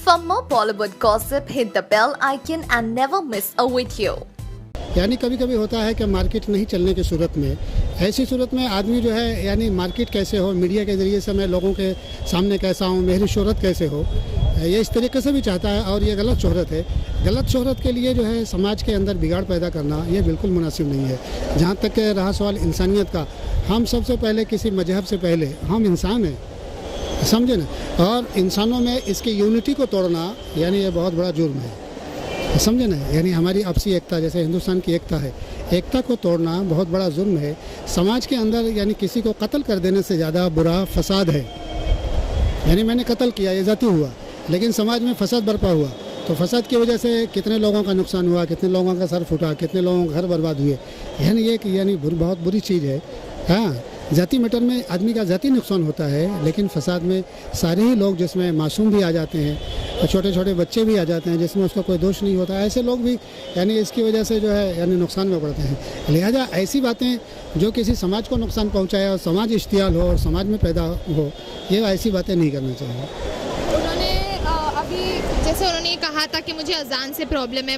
For more Bollywood gossip, hit the bell icon and never miss a video. यानी कभी कभी होता है कि मार्केट नहीं चलने की सूरत में, ऐसी सूरत में आदमी जो है यानी मार्केट कैसे हो, मीडिया के ज़रिए से मैं लोगों के सामने कैसा हूँ, मेरी शोहरत कैसे हो, ये इस तरीके से भी चाहता है। और ये गलत शोहरत है। गलत शोहरत के लिए जो है समाज के अंदर बिगाड़ पैदा करना ये बिल्कुल मुनासिब नहीं है। जहाँ तक रहा सवाल इंसानियत का, हम सबसे पहले किसी मजहब से पहले हम इंसान हैं, समझे ना। और इंसानों में इसकी यूनिटी को तोड़ना यानी ये बहुत बड़ा जुर्म है, समझे ना। यानी हमारी आपसी एकता, जैसे हिंदुस्तान की एकता है, एकता को तोड़ना बहुत बड़ा जुर्म है। समाज के अंदर यानी किसी को कत्ल कर देने से ज़्यादा बुरा फसाद है। यानी मैंने कत्ल किया, ये ज़ाती हुआ, लेकिन समाज में फसाद बरपा हुआ, तो फसाद की वजह से कितने लोगों का नुकसान हुआ, कितने लोगों का सर फूटा, कितने लोगों के घर बर्बाद हुए। यानी ये बहुत बुरी चीज़ है। हाँ, जाति मैटर में आदमी का जाति नुकसान होता है, लेकिन फसाद में सारे ही लोग, जिसमें मासूम भी आ जाते हैं, छोटे छोटे बच्चे भी आ जाते हैं, जिसमें उसका कोई दोष नहीं होता, ऐसे लोग भी यानी इसकी वजह से जो है यानी नुकसान में पड़ते हैं। लिहाजा ऐसी बातें जो किसी समाज को नुकसान पहुंचाए और समाज इश्तियाल हो और समाज में पैदा हो, ये ऐसी बातें नहीं करना चाहिए। जैसे उन्होंने कहा था कि मुझे अजान से प्रॉब्लम है,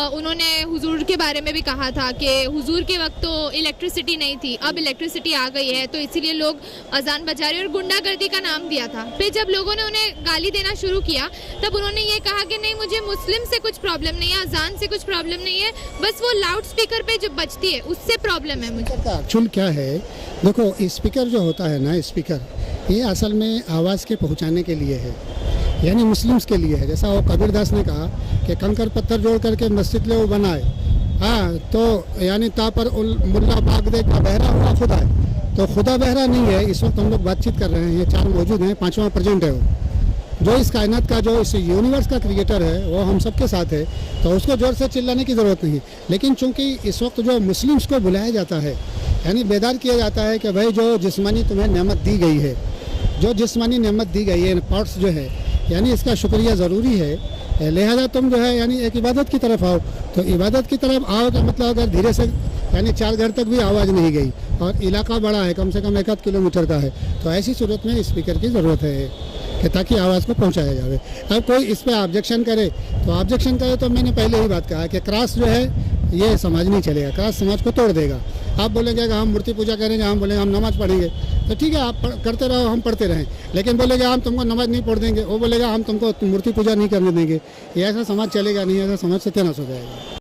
उन्होंने हुजूर के बारे में भी कहा था कि हुजूर के वक्त तो इलेक्ट्रिसिटी नहीं थी, अब इलेक्ट्रिसिटी आ गई है, तो इसीलिए लोग अजान बजा रहे और गुंडागर्दी का नाम दिया था। फिर जब लोगों ने उन्हें गाली देना शुरू किया, तब उन्होंने ये कहा कि नहीं, मुझे मुस्लिम से कुछ प्रॉब्लम नहीं है, अजान से कुछ प्रॉब्लम नहीं है, बस वो लाउड स्पीकर पे जो बजती है उससे प्रॉब्लम है मुझे। एक्चुअल क्या है, देखो स्पीकर जो होता है ना, स्पीकर ये असल में आवाज़ के पहुँचाने के लिए है, यानी मुस्लिम्स के लिए है। जैसा वो कबीर दास ने कहा कि कंकर पत्थर जोड़ करके मस्जिद ले वो बनाए, हाँ, तो यानी ता पर मुल्ला भाग दे का बहरा हुआ खुदा है, तो खुदा बहरा नहीं है। इस वक्त हम लोग बातचीत कर रहे हैं, ये चार मौजूद हैं, पांचवा प्रेजेंट है वो, जो इस कायनात का, जो इस यूनिवर्स का क्रिएटर है, वो हम सबके साथ है, तो उसको जोर से चिल्लाने की ज़रूरत नहीं। लेकिन चूंकि इस वक्त जो मुस्लिम्स को बुलाया जाता है, यानी बेदार किया जाता है कि भाई जो जिस्मानी तुम्हें नेमत दी गई है, जो जिस्मानी नेमत दी गई है, पार्ट्स जो है, यानी इसका शुक्रिया ज़रूरी है। लिहाजा तुम जो है यानी एक इबादत की तरफ आओ, तो इबादत की तरफ आओ का मतलब अगर धीरे से यानी 4 घर तक भी आवाज़ नहीं गई और इलाका बड़ा है, कम से कम 1 किलोमीटर का है, तो ऐसी सूरत में स्पीकर की ज़रूरत है कि ताकि आवाज़ को पहुंचाया जाए। अब कोई इस पर ऑब्जेक्शन करे तो ऑब्जेक्शन करे, तो मैंने पहले ही बात कहा कि क्रॉस जो है ये समाज नहीं चलेगा, क्रॉस समाज को तोड़ देगा। आप बोलेंगे कि हम मूर्ति पूजा करेंगे, हम बोलेंगे हम नमाज़ पढ़ेंगे, तो ठीक है, आप करते रहो, हम पढ़ते रहें, लेकिन बोलेंगे हम तुमको नमाज नहीं पढ़ देंगे, वो बोलेगा हम तुमको मूर्ति पूजा नहीं करने देंगे। ये ऐसा समाज चलेगा नहीं, ऐसा समाज सत्यानाश हो जाएगा।